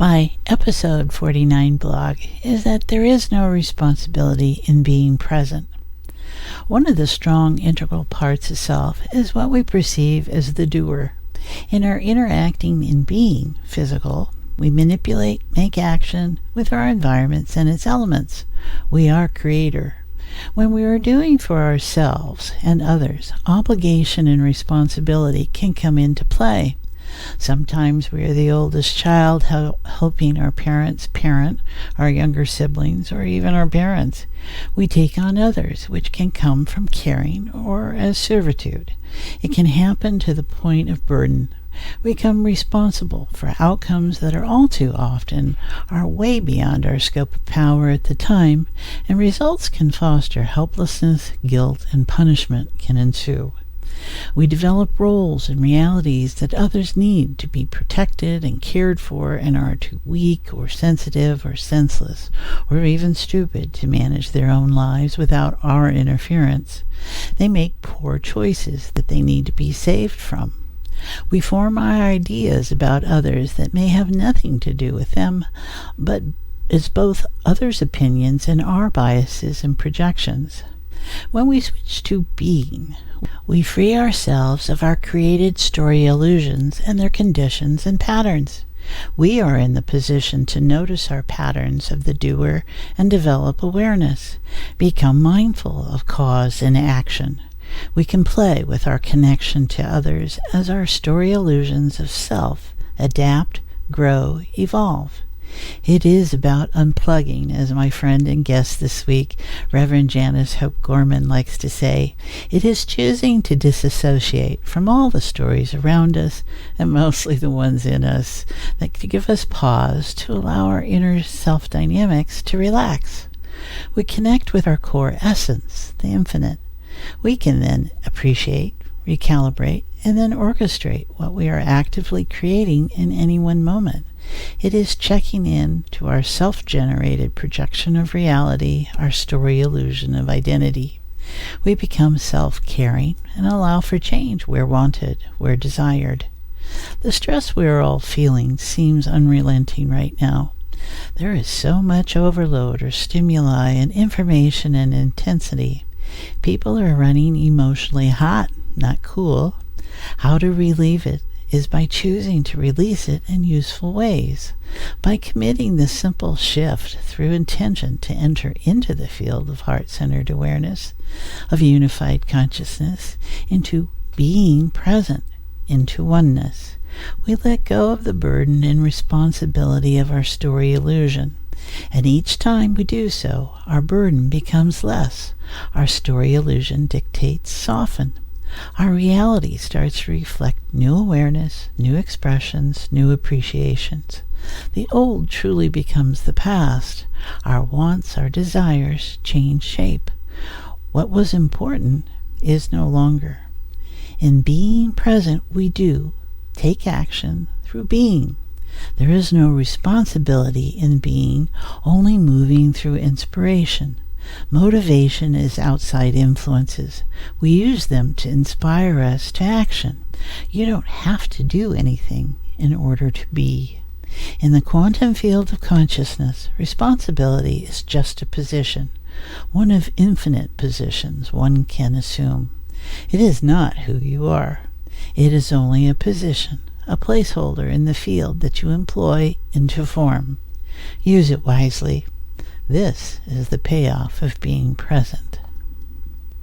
by episode 49 blog is that there is no responsibility in being present. One of the strong integral parts of self is what we perceive as the doer. In our interacting in being physical, we manipulate, make action with our environments and its elements. We are creator. When we are doing for ourselves and others, obligation and responsibility can come into play. Sometimes we are the oldest child helping our parents parent our younger siblings or even our parents. We take on others, which can come from caring or as servitude. It can happen to the point of burden. We become responsible for outcomes that are all too often are way beyond our scope of power at the time, and results can foster helplessness, guilt, and punishment can ensue. We develop roles and realities that others need to be protected and cared for and are too weak or sensitive or senseless or even stupid to manage their own lives without our interference. They make poor choices that they need to be saved from. We form our ideas about others that may have nothing to do with them, but is both others' opinions and our biases and projections. When we switch to being, we free ourselves of our created story illusions and their conditions and patterns. We are in the position to notice our patterns of the doer and develop awareness, become mindful of cause and action. We can play with our connection to others as our story illusions of self adapt, grow, evolve. It is about unplugging, as my friend and guest this week, Reverend Janice Hope Gorman, likes to say. It is choosing to disassociate from all the stories around us, and mostly the ones in us, that give us pause to allow our inner self dynamics to relax. We connect with our core essence, the infinite. We can then appreciate, recalibrate, and then orchestrate what we are actively creating in any one moment. It is checking in to our self-generated projection of reality, our story illusion of identity. We become self-caring and allow for change where wanted, where desired. The stress we are all feeling seems unrelenting right now. There is so much overload or stimuli and information and intensity. People are running emotionally hot, not cool. How to relieve it is by choosing to release it in useful ways, by committing the simple shift through intention to enter into the field of heart-centered awareness, of unified consciousness, into being present, into oneness. We let go of the burden and responsibility of our story illusion, and each time we do so, our burden becomes less. Our story illusion dictates soften. Our reality starts to reflect new awareness, new expressions, new appreciations. The old truly becomes the past. Our wants, our desires change shape. What was important is no longer. In being present, we do take action through being. There is no responsibility in being, only moving through inspiration. Motivation is outside influences. We use them to inspire us to action. You don't have to do anything in order to be. In the quantum field of consciousness, responsibility is just a position, one of infinite positions one can assume. It is not who you are. It is only a position, a placeholder in the field that you employ into form. Use it wisely. This is the payoff of being present.